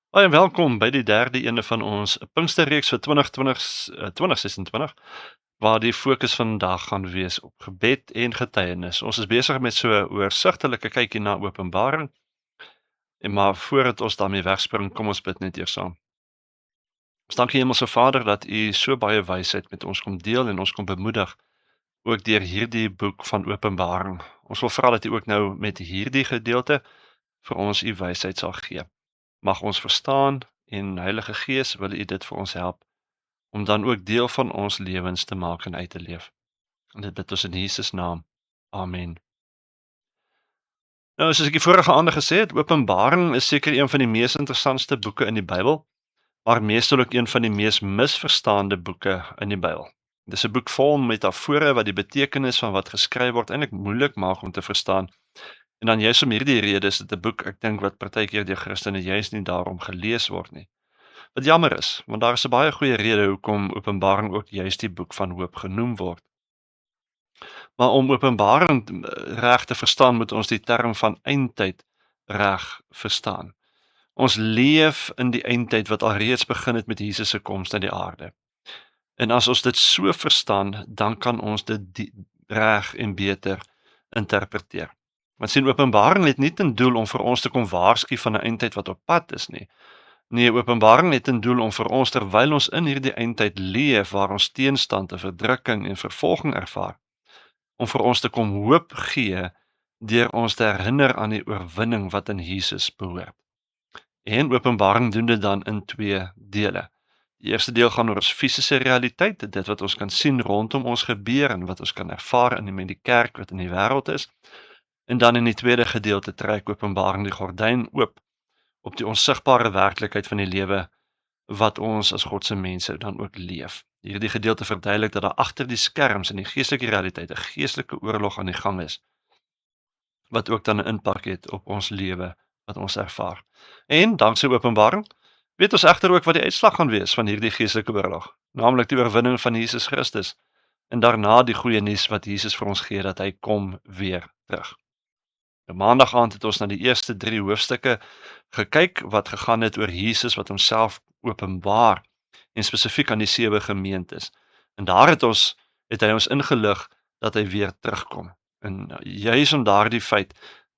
Baie welkom by die derde ene van ons Pinksterreeks vir 2026, waar die fokus vandag gaan wees op gebed en getuienis. Ons is besig met so 'n oorsigtelike kykie na Openbaring, maar voordat ons daarmee wegspring, kom ons bid net eers saam. Ons dank U Hemelse Vader dat U so baie wysheid met ons kom deel en ons kom bemoedig, ook deur hierdie boek van Openbaring. Ons wil vra dat U ook nou met hierdie gedeelte vir ons U wysheid sal gee. Mag ons verstaan en Heilige Gees wil U dit vir ons help om dan ook deel van ons lewens te maak en uit te leef. En dit bid ons in Jesus naam. Amen. Nou, soos ek die vorige aande gesê het, Openbaring is seker een van die mees interessantste boeke in die Bybel, maar meestal ook een van die mees misverstaande boeke in die Bybel. Dis 'n boek vol metafore wat die betekenis van wat geskryf word eintlik moeilik maak om te verstaan. En dan juist om hierdie rede is dit 'n boek, ek dink wat partykeer deur Christene juist nie daarom gelees word nie. Wat jammer is, want daar is 'n baie goeie rede hoekom Openbaring ook juist die boek van hoop genoem word. Maar om Openbaring reg te verstaan, moet ons die term van eindtyd reg verstaan. Ons leef in die eindtyd wat alreeds begin het met Jesus se koms na die aarde. En as ons dit so verstaan, dan kan ons dit reg en beter interpreteer. Want sien, Openbaring het nie ten doel om vir ons te kom waarsku van 'n eindtyd wat op pad is nie. Nee, Openbaring het ten doel om vir ons, terwyl ons in hierdie eindtyd leef, waar ons teenstand, verdrukking en vervolging ervaar, om vir ons te kom hoop gee, deur ons te herinner aan die oorwinning wat in Jesus behoort. En Openbaring doen dit dan in twee dele. Die eerste deel gaan oor ons fisiese realiteit, dit wat ons kan sien rondom ons gebeur en wat ons kan ervaar in die kerk wat in die wêreld is. En dan in die tweede gedeelte trek Openbaring die gordyn oop op die onsigbare werklikheid van die lewe wat ons as God se mense dan ook leef. Hierdie gedeelte verduidelik dat daar agter die skerms in die geestelike realiteit 'n geestelike oorlog aan die gang is, wat ook dan 'n impak het op ons lewe wat ons ervaar. En danksy Openbaring weet ons egter ook wat die uitslag gaan wees van hierdie geestelike oorlog, naamlik die oorwinning van Jesus Christus en daarna die goeie nuus wat Jesus vir ons gee dat hy kom weer terug. Maandag aand het ons na die eerste 3 hoofstukke gekyk wat gegaan het oor Jesus wat homself openbaar en spesifiek aan die 7 gemeentes. En daar het hy ons ingelig dat hy weer terugkom. En juis om daardie feit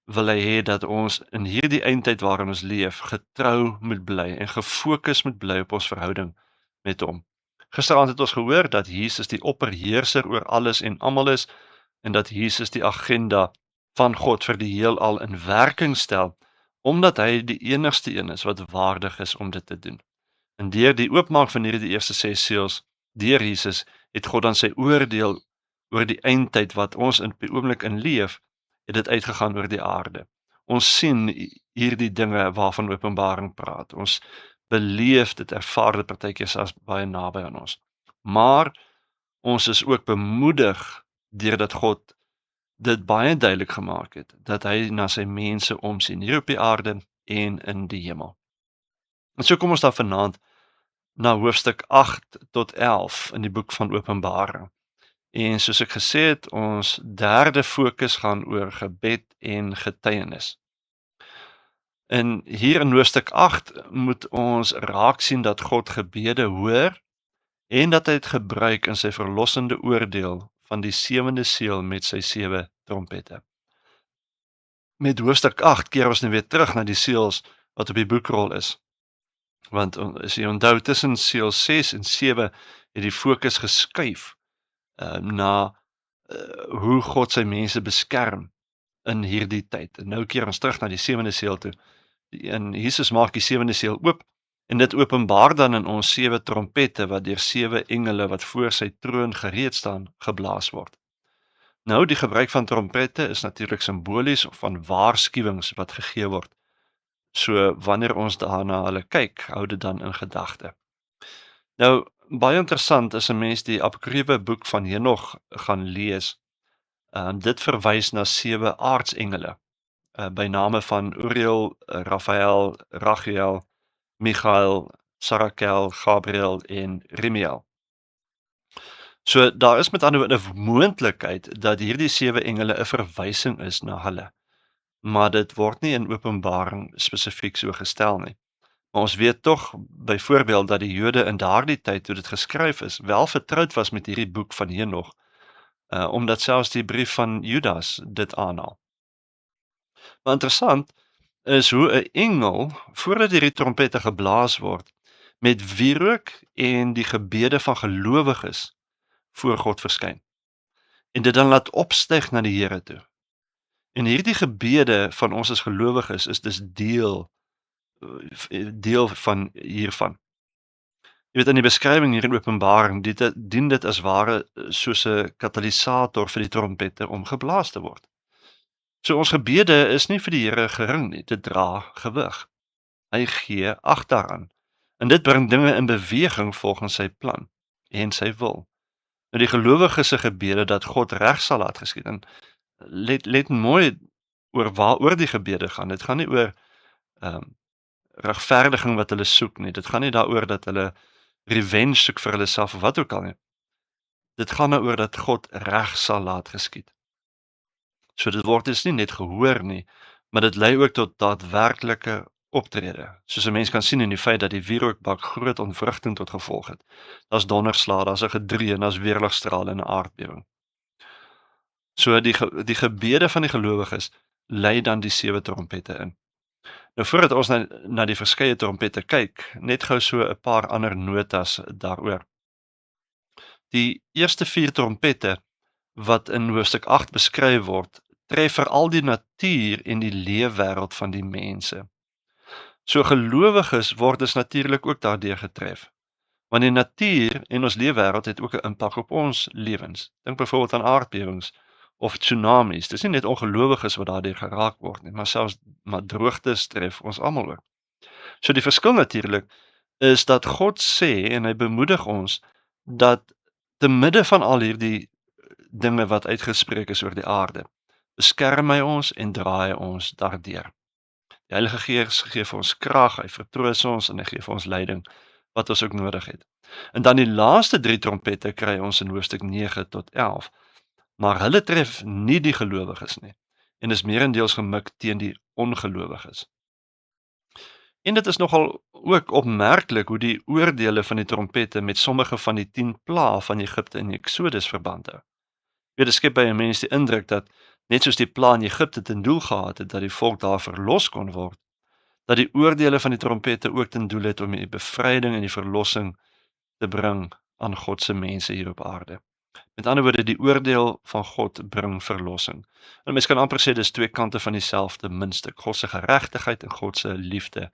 wil hy hê dat ons in hierdie eindtyd waarin ons leef, getrou moet bly en gefokus moet bly op ons verhouding met hom. Gisteraand het ons gehoor dat Jesus die opperheerser oor alles en almal is en dat Jesus die agenda van God vir die heelal in werking stel, omdat hy die enigste een is wat waardig is om dit te doen. En deur die oopmaak van hierdie eerste 6 seels, deur Jesus, het God dan sy oordeel oor die eindtyd wat ons in die oomblik in leef, het dit uitgegaan oor die aarde. Ons sien hierdie dinge waarvan Openbaring praat. Ons beleef dit, ervaar dit partykeer as baie naby aan ons. Maar ons is ook bemoedig deurdat God dit baie duidelik gemaak het, dat hy na sy mense omsien, hier op die aarde en in die hemel. En so kom ons dan vanaand na hoofstuk 8 tot 11 in die boek van Openbaring. En soos ek gesê het, ons derde fokus gaan oor gebed en getuienis. En hier in hoofstuk 8 moet ons raak sien dat God gebede hoor en dat hy dit gebruik in sy verlossende oordeel van die 7de seël met sy 7 trompette. Met hoofstuk 8 keer ons nou weer terug na die seëls wat op die boekrol is. Want as jy onthou, tussen seël 6 en 7 het die fokus geskuif na hoe God sy mense beskerm in hierdie tyd. En nou keer ons terug na die 7de seël toe. En Jesus maak die 7de seël oop en dit openbaar dan in ons 7 trompette wat deur 7 engele wat voor sy troon gereed staan geblaas word. Nou, die gebruik van trompette is natuurlik simbolies of van waarskuwings wat gegee word. So wanneer ons daarna hulle kyk, hou dit dan in gedagte. Nou, baie interessant is 'n mens die apokryfe boek van Henog gaan lees. Dit verwys na 7 aartsengele, by name van Uriel, Raphael, Ragiel, Michael, Sarakel, Gabriel en Remiel. So daar is met ander woorde 'n moontlikheid dat hierdie 7 engele 'n verwysing is na hulle. Maar dit word nie in Openbaring spesifiek so gestel nie. Maar ons weet tog byvoorbeeld dat die Jode in daardie tyd toe dit geskryf is, wel vertroud was met hierdie boek van Henog, omdat selfs die brief van Judas dit aanhaal. Maar interessant is hoe 'n engel, voordat hierdie trompette geblaas word, met wierook en die gebede van gelowiges voor God verskyn en dit dan laat opstyg na die Here toe. En hierdie gebede van ons as gelowiges is dus deel van hiervan. Jy weet in die beskrywing hier in Openbaring, dien dit as ware soos 'n katalisator vir die trompette om geblaas te word. So ons gebede is nie vir die Here gering nie, dit dra gewig. Hy gee ag daaraan. En dit bring dinge in beweging volgens sy plan en sy wil. Nou die gelowiges se gebede dat God reg sal laat geskied. En let mooi oor waaroor die gebede gaan. Dit gaan nie oor ehm regverdiging wat hulle soek nie. Dit gaan nie daaroor dat hulle revenge soek vir hulle self of wat ook al nie. Dit gaan daaroor dat God reg sal laat geskied. So dit word dus nie net gehoor nie, maar dit lei ook tot daadwerklike optrede. Soos 'n mens kan sien in die feit dat die wierookbak groot ontwrigting tot gevolg het. Daar's donderslae, daar's 'n gedreun, daar's weerligstrale en 'n aardbewing. So die gebede van die gelowiges lei dan die 7 trompette in. Nou voordat ons na die verskeie trompette kyk, net gou so 'n paar ander notas daaroor. Die eerste 4 trompette wat in hoofstuk 8 beskryf word, tref veral die natuur en die leefwêreld van die mense. So gelowiges word dus natuurlik ook daardeur getref. Want die natuur en ons leefwêreld het ook 'n impak op ons lewens. Dink byvoorbeeld aan aardbewings of tsunamies. Dis nie net ongelowiges wat daardeur geraak word nie, maar droogtes tref ons almal ook. So die verskil natuurlik is dat God sê en hy bemoedig ons dat te midde van al hierdie dinge wat uitgespreek is oor die aarde, beskerm hy ons en draai ons daardeur. Die Heilige Gees gee vir ons krag, hy vertroos ons en hy gee vir ons leiding wat ons ook nodig het. En dan die laaste 3 trompette kry ons in hoofstuk 9 tot 11. Maar hulle tref nie die gelowiges nie en is meerendeels gemik teen die ongelowiges. En dit is nogal ook opmerklik hoe die oordeele van die trompette met sommige van die 10 plaae van Egipte en Exodus verband hou. Dit skep by 'n mens die indruk dat net soos die pla in Egipte ten doel gehad het dat die volk daar verlos kon word, dat die oordeele van die trompette ook ten doel het om die bevryding en die verlossing te bring aan God se mense hier op aarde. Met ander woorde, die oordeel van God bring verlossing. En mens kan amper sê dis 2 kante van dieselfde muntstuk, God se geregtigheid en God se liefde,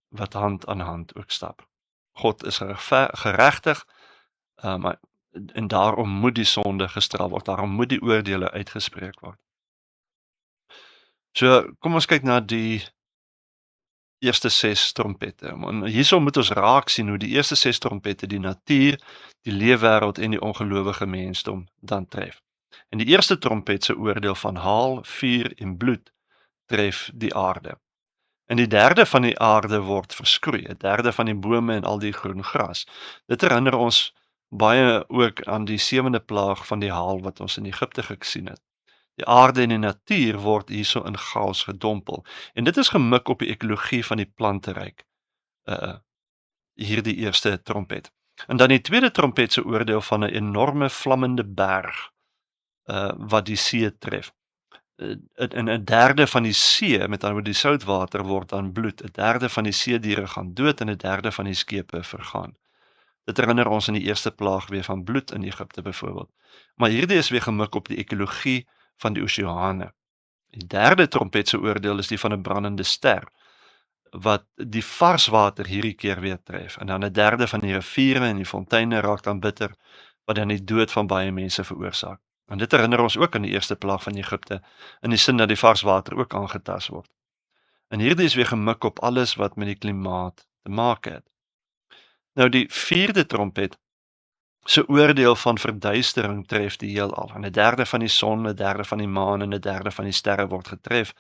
wat hand aan hand ook stap. God is geregtig, maar en daarom moet die sonde gestraf word, daarom moet die oordeele uitgespreek word. So, kom ons kyk na die eerste 6 trompette. Hierso moet ons raak sien hoe die eerste 6 trompette die natuur, die leefwêreld en die ongelowige mensdom dan tref. En die eerste trompet se oordeel van haal, vuur en bloed tref die aarde. En die derde van die aarde word verskroei, 'n derde van die bome en al die groen gras. Dit herinner ons baie ook aan die 7de plaag van die haal wat ons in Egipte gesien het. Die aarde en die natuur word hierso in chaos gedompel. En dit is gemik op die ekologie van die planteryk. Hierdie eerste trompet. En dan die tweede trompet se oordeel van 'n enorme vlammende berg wat die see tref. In 'n derde van die see, met ander woorde die soutwater word dan bloed. 'n derde van die seediere gaan dood en 'n derde van die skepe vergaan. Dit herinner ons aan die eerste plaag weer van bloed in Egipte byvoorbeeld. Maar hierdie is weer gemik op die ekologie van die oseane. Die derde trompet se oordeel is die van 'n brandende ster wat die varswater hierdie keer weer tref. En dan 'n derde van die riviere en die fonteine raak dan bitter wat dan die dood van baie mense veroorsaak. En dit herinner ons ook aan die eerste plaag van Egipte in die sin dat die varswater ook aangetast word. En hierdie is weer gemik op alles wat met die klimaat te maak het. Nou die 4de trompet se oordeel van verduistering tref die heelal. En 'n derde van die son, 'n derde van die maan en 'n derde van die sterre word getref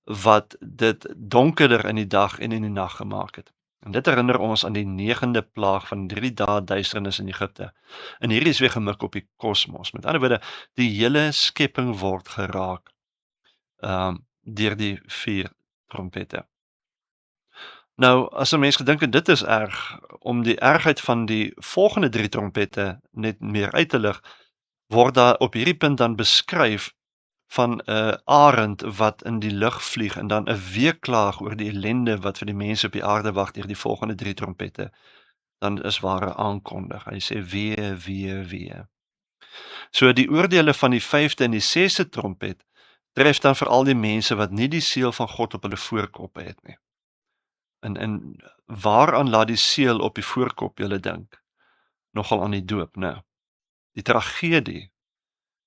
wat dit donkerder in die dag en in die nag gemaak het. En dit herinner ons aan die 9de plaag van 3 dae duisternis in Egipte. En hierdie is weer gemik op die kosmos. Met ander woorde, die hele skepping word geraak deur die 4 trompette. Nou, as 'n mens gedink het dit is erg, om die ergheid van die volgende 3 trompette net meer uit te lig, word daar op hierdie punt dan beskryf van 'n arend wat in die lug vlieg en dan 'n weeklaag oor die ellende wat vir die mense op die aarde wag deur die volgende 3 trompette, dan is ware aankondig. Hy sê wee, wee, wee. So die oordeele van die 5de en die 6de trompet tref dan veral die mense wat nie die seël van God op hulle voorkoppe het nie. En waaraan laat die seël op die voorkop julle dink? Nogal aan die doop, né? Die tragedie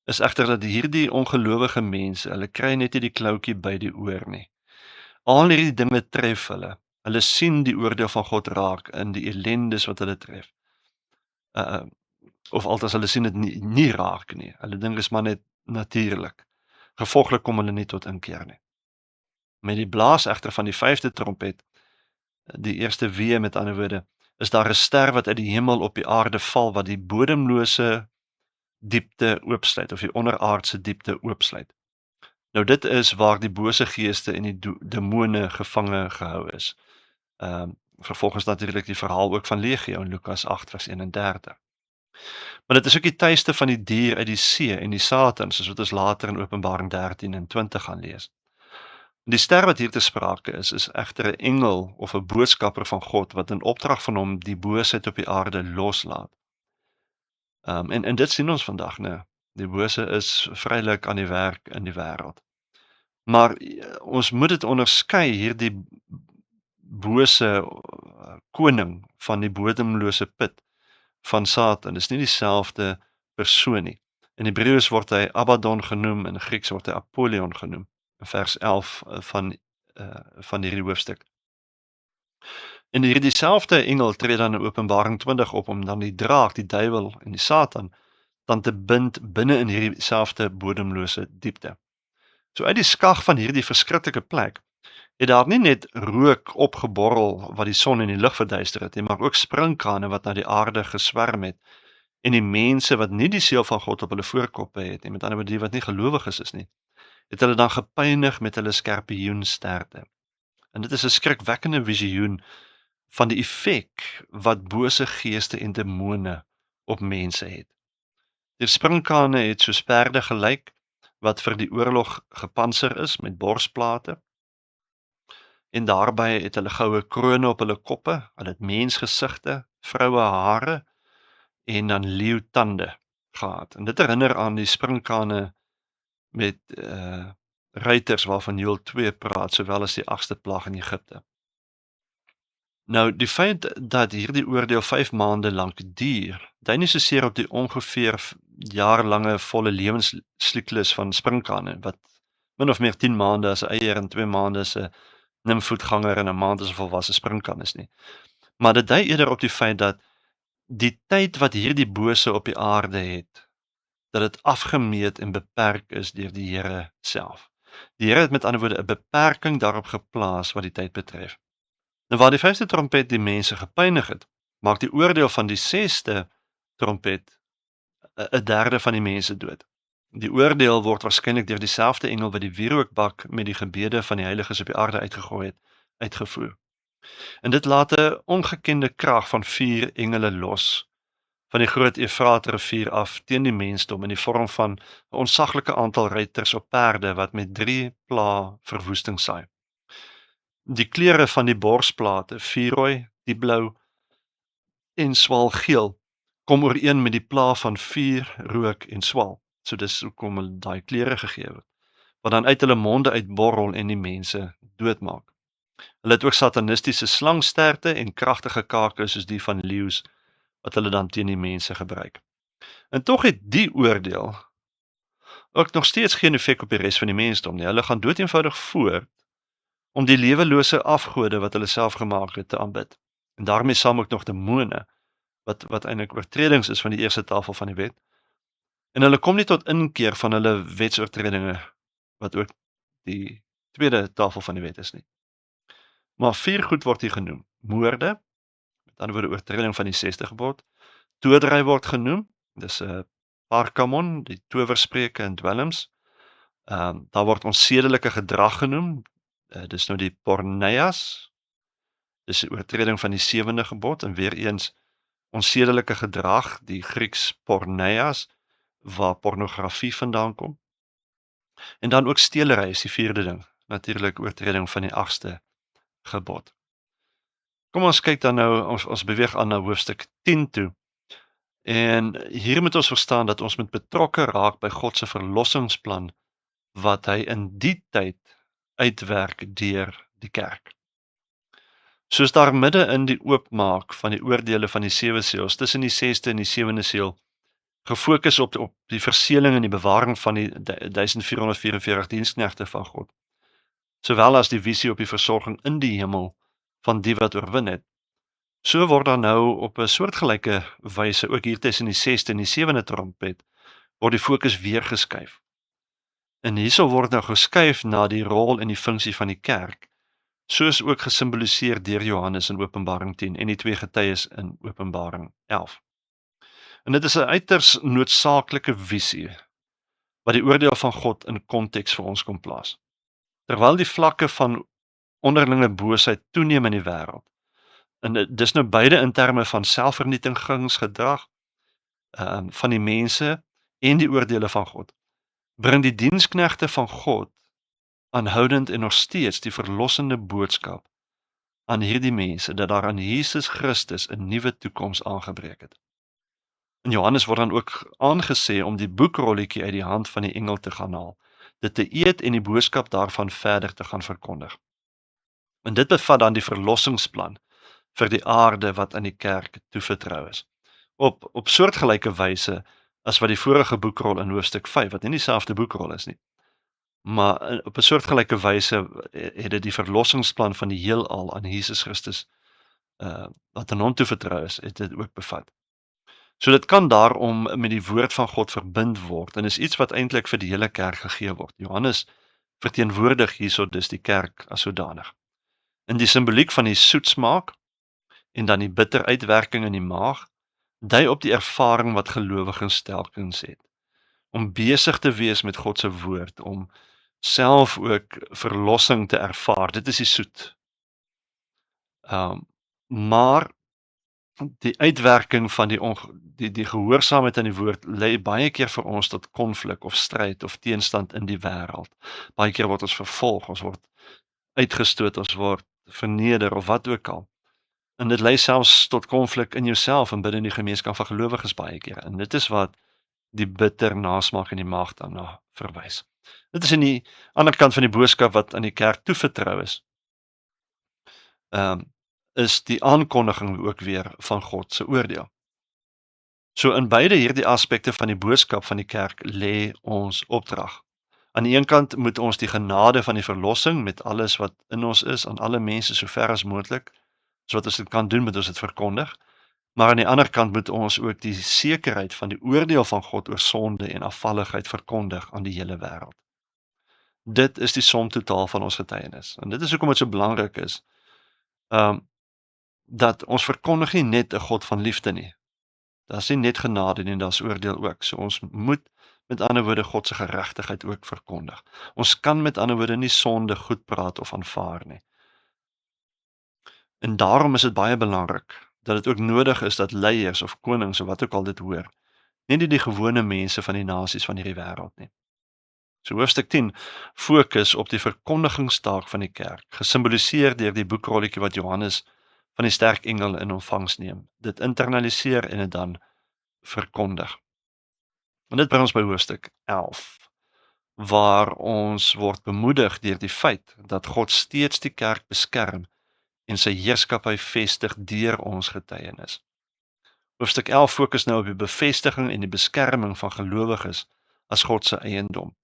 is egter dat hierdie ongelowige mense, hulle kry net nie die kloutjie by die oor nie. Al hierdie dinge tref hulle. Hulle sien die oordeel van God raak in die ellendes wat hulle tref. Uh of altes hulle sien dit nie raak nie. Hulle dink is maar net natuurlik. Gevolglik kom hulle nie tot inkeer nie. Met die blaas egter van die 5de trompet, die eerste wee met ander woorde, is daar 'n ster wat uit die hemel op die aarde val wat die bodemlose diepte oopsluit of die onderaardse diepte oopsluit. Nou dit is waar die bose geeste en die demone gevange gehou is. Vervolgens natuurlik die verhaal ook van Legio in Lukas 8 vers 31. Maar dit is ook die tuiste van die dier uit die see en die Satan, soos wat ons later in Openbaring 13 en 20 gaan lees. Die ster wat hier te sprake is egter 'n engel of 'n boodskapper van God wat in opdrag van hom die boosheid op die aarde loslaat. En dit sien ons vandag, né? Die bose is vrylik aan die werk in die wêreld. Maar ons moet dit onderskei, hierdie bose koning van die bodemlose put van Satan. Dis nie dieselfde persoon nie. In Hebreëus word hy Abaddon genoem, in Grieks word hy Apollyon genoem, in vers 11 van hierdie hoofstuk. En hierdie selfde engel tree dan in Openbaring 20 op om dan die draak, die duiwel en die Satan dan te bind binne in hierdie selfde bodemlose diepte. So uit die skag van hierdie verskriklike plek het daar nie net rook opgeborrel wat die son en die lig verduister het nie, maar ook sprinkane wat na die aarde geswerm het en die mense wat nie die seël van God op hulle voorkoppe het nie, met ander woorde die wat nie gelowiges is nie, het hulle dan gepynig met hulle skorpioensterte. En dit is 'n skrikwekkende visioen van die effek wat bose geeste en demone op mense het. Die sprinkane het soos perde gelyk wat vir die oorlog gepantser is met borsplate. En daarby het hulle goue krone op hulle koppe, hulle het mensgesigte, vroue hare en dan leeutande gehad. En dit herinner aan die sprinkane met ruiters waarvan Joël 2 praat, sowel as die 8ste plaag in Egipte. Nou, die feit dat hierdie oordeel 5 maande lank duur, dui nie soseer op die ongeveer jaarlange volle lewenssiklus van sprinkane, wat min of meer 10 maande as 'n eier en 2 maande as 'n nimfvoetganger en 'n maand as 'n volwasse sprinkaan is nie. Maar dit dui eerder op die feit dat die tyd wat hierdie bose op die aarde het, dat dit afgemeet en beperk is deur die Here self. Die Here het met ander woorde 'n beperking daarop geplaas wat die tyd betref. Nou waar die 5ste trompet die mense gepynig het, maak die oordeel van die 6ste trompet 'n derde van die mense dood. Die oordeel word waarskynlik deur dieselfde engel wat die wierookbak met die gebede van die heiliges op die aarde uitgegooi het, uitgevoer. En dit laat 'n ongekende krag van 4 engele los van die groot Efraat rivier af teen die mensdom in die vorm van 'n onsaglike aantal ruiters op perde wat met 3 pla verwoesting saai. Die kleure van die borsplate, vuurrooi, dieblou en swaalgeel, kom ooreen met die pla van vuur, rook en swaal. So dis hoekom hulle daai kleure gegee word, wat dan uit hulle monde uitborrel en die mense doodmaak. Hulle het ook satanistiese slangsterte en kragtige kake soos die van leeu's wat hulle dan teen die mense gebruik. En tog het die oordeel ook nog steeds geen effek op die res van die mensdom nie. Hulle gaan doeteenvoudig voort om die lewelose afgode wat hulle self gemaak het te aanbid. En daarmee saam ook nog demone wat eintlik oortredings is van die eerste tafel van die wet. En hulle kom nie tot inkeer van hulle wetsoortredinge wat ook die tweede tafel van die wet is nie. Maar 4 goed word hier genoem. Moorde, met ander woorde oortreding van die 6de gebod. Towery word genoem. Dis 'n parkamon, die towerspreuke en dwelms. Daar word onsedelike gedrag genoem. Dis nou die porneias. Dis die oortreding van die 7de gebod en weer eens onsedelike gedrag, die Grieks porneias, waar pornografie vandaan kom. En dan ook steelery is die 4de ding, natuurlik oortreding van die 8ste gebod. Kom ons kyk dan nou, ons beweeg aan na hoofstuk 10 toe. En hier moet ons verstaan dat ons moet betrokke raak by God se verlossingsplan wat hy in die tyd uitwerk deur die kerk. Soos daar midde in die oopmaak van die oordeele van die 7 seels, tussen die 6ste en die 7de seël, gefokus op die verseëling en die bewaring van die 1444 diensknegte van God, sowel as die visie op die versorging in die hemel van die wat oorwin het. So word dan nou op 'n soortgelyke wyse ook hier tussen die 6ste en die 7de trompet word die fokus weer geskuif. En hierso word nou geskuif na die rol en die funksie van die kerk, soos ook gesimboliseer deur Johannes in Openbaring 10 en die 2 getuies in Openbaring 11. En dit is 'n uiters noodsaaklike visie wat die oordeel van God in konteks vir ons kom plaas. Terwyl die vlakke van onderlinge boosheid toeneem in die wêreld, en dis nou beide in terme van selfvernietigingsgedrag van die mense en die oordeele van God, bring die diensknegte van God aanhoudend en nog steeds die verlossende boodskap aan hierdie mense, dat daar aan Jesus Christus 'n nuwe toekoms aangebreek het. In Johannes word dan ook aangesê om die boekrolletjie uit die hand van die engel te gaan haal, dit te eet en die boodskap daarvan verder te gaan verkondig. En dit bevat dan die verlossingsplan vir die aarde wat aan die kerk toevertrou is. Op soortgelyke wyse as wat die vorige boekrol in hoofstuk 5, wat nie dieselfde boekrol is nie, maar op 'n soortgelyke wyse het dit die verlossingsplan van die heelal aan Jesus Christus wat aan hom toevertrou is, het dit ook bevat. So dit kan daarom met die woord van God verbind word en is iets wat eintlik vir die hele kerk gegee word. Johannes verteenwoordig hierso dus die kerk as sodanig. In die simboliek van die soetsmaak en dan die bitter uitwerking in die maag, dui op die ervaring wat gelowiges telkens het, om besig te wees met God se woord, om self ook verlossing te ervaar. Dit is die soet. Maar die uitwerking van die gehoorsaamheid aan die woord lei baie keer vir ons tot konflik of stryd of teenstand in die wêreld. Baie keer word ons vervolg, ons word uitgestoot, ons word verneder of wat ook al. En dit lei selfs tot konflik in jouself en binne die gemeenskap van gelowiges baie keer. En dit is wat die bitter nasmaak in die maag daarna verwys. Dit is in die ander kant van die boodskap wat aan die kerk toevertrou is die aankondiging ook weer van God se oordeel. So in beide hierdie aspekte van die boodskap van die kerk lê ons opdrag. Aan die een kant moet ons die genade van die verlossing met alles wat in ons is, aan alle mense so ver as moontlik, so wat ons dit kan doen, moet ons dit verkondig. Maar aan die ander kant moet ons ook die sekerheid van die oordeel van God oor sonde en afvalligheid verkondig aan die hele wêreld. Dit is die som totaal van ons getuienis. En dit is hoekom dit so belangrik is, dat ons verkondig nie net 'n God van liefde nie. Daar's nie net genade nie, daar's oordeel ook. So ons moet met ander woorde God se geregtigheid ook verkondig. Ons kan met ander woorde nie sonde goed praat of aanvaar nie. En daarom is dit baie belangrik dat dit ook nodig is dat leiers of konings of wat ook al dit hoor, nie die gewone mense van die nasies van hierdie wêreld nie. So hoofstuk 10 fokus op die verkondigingstaak van die kerk, gesimboliseer deur die boekrolletjie wat Johannes van die sterk engel in ontvangs neem, dit internaliseer en dit dan verkondig. En dit bring ons by hoofstuk 11, waar ons word bemoedig deur die feit dat God steeds die kerk beskerm en sy heerskappy vestig deur ons getuienis. Hoofstuk 11 fokus nou op die bevestiging en die beskerming van gelowiges as God se eiendom.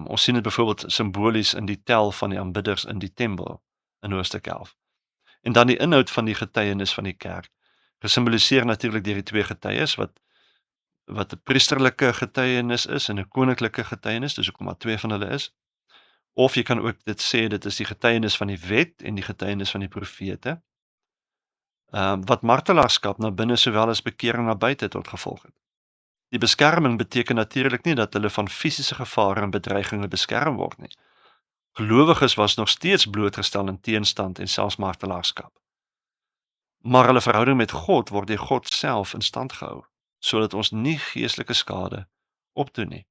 Ons sien dit byvoorbeeld simbolies in die tel van die aanbidders in die tempel in hoofstuk 11. En dan die inhoud van die getuienis van die kerk, gesimboliseer natuurlik deur die 2 getuies wat 'n priesterlike getuienis is en 'n koninklike getuienis, dis hoekom maar 2 van hulle is. Of jy kan ook dit sê, dit is die getuienis van die wet en die getuienis van die profete, wat martelaarskap na binne sowel as bekering na buite tot gevolg het. Die beskerming beteken natuurlik nie dat hulle van fisiese gevare en bedreigings beskerm word nie. Gelowiges was nog steeds blootgestel aan teenstand en selfs martelaarskap. maar hulle verhouding met God word deur God self in stand gehou, sodat ons nie geestelike skade opdoen nie.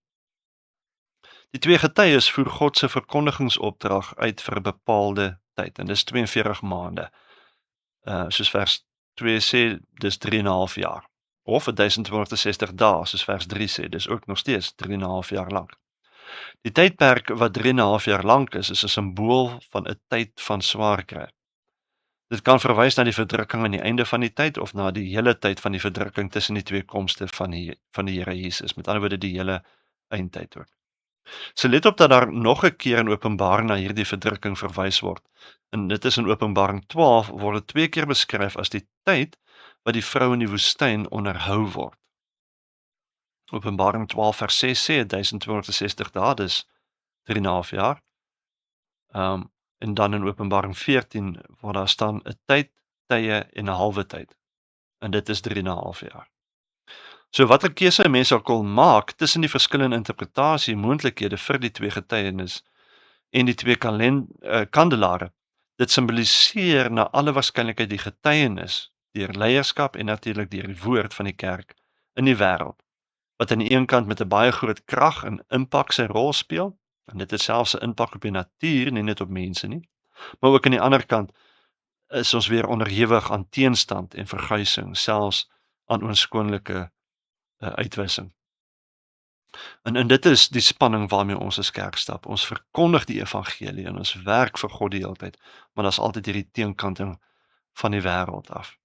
Die twee getuies voer God se verkondigingsopdrag uit vir 'n bepaalde tyd en dis 42 maande. Soos vers 2 sê, dis 3 en 'n half jaar. Of 1260 dae, soos vers 3 sê, dis ook nog steeds 3 en 'n half jaar lank. Die tydperk wat 3 en 'n half jaar lank is 'n simbool van 'n tyd van swaar kry. Dit kan verwys na die verdrukking aan die einde van die tyd of na die hele tyd van die verdrukking tussen die twee komste van die Here Jesus. Met ander woorde die hele eindtyd ook. So let op dat daar nog 'n keer in Openbaring na hierdie verdrukking verwys word. En dit is in Openbaring 12 word dit 2 keer beskryf as die tyd wat die vrou in die woestyn onderhou word. Openbaring 12 vers 6 sê 1260 dae, dis 3 en 'n half jaar. En dan in Openbaring 14 waar daar staan 'n tyd, tye en 'n halwe tyd. En dit is 3 en 'n half jaar. So watter keuse mense ook al maak tussen die verskillende interpretasie moontlikhede vir die twee getuienis en die twee kandelare, dit simboliseer na alle waarskynlikheid die getuienis deur leierskap en natuurlik deur die woord van die kerk in die wêreld, wat aan die een kant met 'n baie groot krag en impak sy rol speel, en dit het selfs 'n impak op die natuur, nie net op mense nie, maar ook aan die ander kant is ons weer onderhewig aan teenstand en verguising, selfs aan onskoonlike uitwissing. En dit is die spanning waarmee ons as kerk stap. Ons verkondig die evangelie en ons werk vir God die hele tyd, maar daar's altyd hierdie teenkanting van die wêreld af.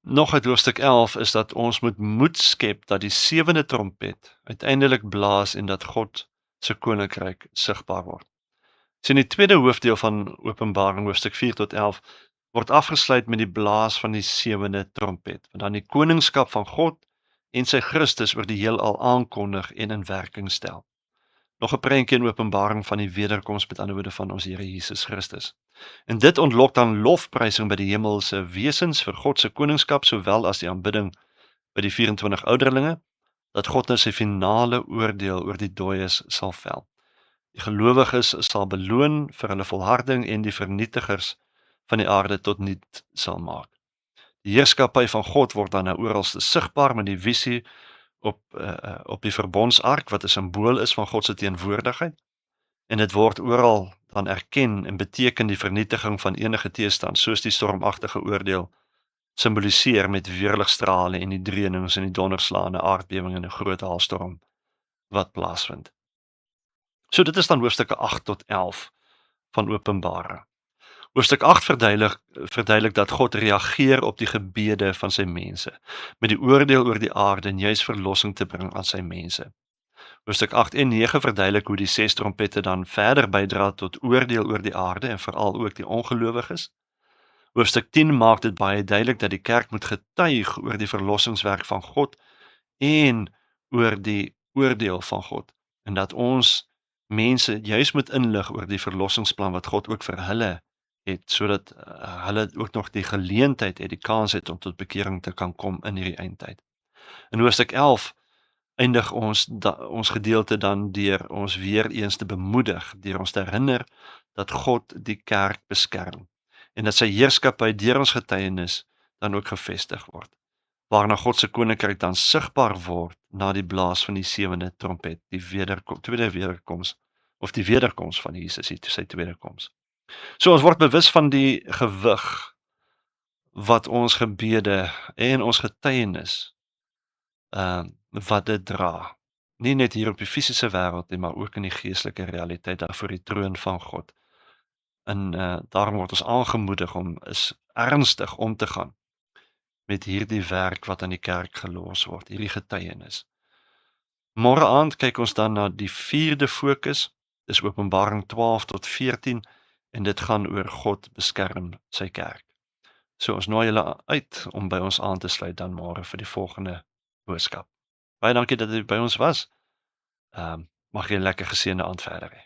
Nog uit hoofstuk 11 is dat ons moet moed skep dat die 7de trompet uiteindelik blaas en dat God se koninkryk sigbaar word. So in die tweede hoofdeel van Openbaring hoofstuk 4 tot 11 word afgesluit met die blaas van die 7de trompet, wat dan die koningskap van God en sy Christus oor die heelal aankondig en in werking stel. Nog 'n prentjie in Openbaring van die wederkoms, met ander woorde van ons Here Jesus Christus. En dit ontlok dan lofprysing by die hemelse wesens vir God se koningskap, sowel as die aanbidding by die 24 ouderlinge, dat God nou sy finale oordeel oor die dooies sal vel. Die gelowiges sal beloon vir hulle volharding en die vernietigers van die aarde tot niet sal maak. Die heerskappy van God word dan nou oralste sigbaar met die visie op die verbondsark wat 'n simbool is van God se teenwoordigheid. En dit word oral dan erken en beteken die vernietiging van enige teestand, soos die stormagtige oordeel simboliseer met weerligstrale en die dreunings en die donderslaande aardbewing en 'n groot haalstorm wat plaasvind. So dit is dan hoofstukke 8 tot 11 van Openbaring. Hoofstuk 8 verduidelik dat God reageer op die gebede van sy mense, met die oordeel oor die aarde en juis verlossing te bring aan sy mense. Hoofstuk 8 en 9 verduidelik hoe die 6 trompette dan verder bydra tot oordeel oor die aarde en veral ook die ongelowiges. Hoofstuk 10 maak dit baie duidelik dat die kerk moet getuig oor die verlossingswerk van God en oor die oordeel van God, en dat ons mense juis moet inlig oor die verlossingsplan wat God ook vir hulle het, sodat hulle ook nog die geleentheid het, die kans het om tot bekering te kan kom in hierdie eindtyd. In hoofstuk 11 eindig ons gedeelte dan deur ons weer eens te bemoedig, deur ons te herinner dat God die kerk beskerm en dat sy heerskappy deur ons getuienis dan ook gevestig word, waarna God se koninkryk dan sigbaar word na die blaas van die 7de trompet, die tweede wederkoms of die wederkoms van Jesus, sy tweede koms. So ons word bewus van die gewig wat ons gebede en ons getuienis wat dit dra. Nie net hier op die fisiese wêreld nie, maar ook in die geestelike realiteit daar voor die troon van God. En daarom word ons aangemoedig om ernstig om te gaan met hierdie werk wat aan die kerk gelos word, hierdie getuienis. Môre aand kyk ons dan na die 4de fokus, dis Openbaring 12 tot 14, en dit gaan oor God beskerm sy kerk. So ons nooi julle uit om by ons aan te sluit dan môre vir die volgende boodskap. Baie dankie dat jy by ons was. Mag jy 'n lekker geseënde aand verder hê.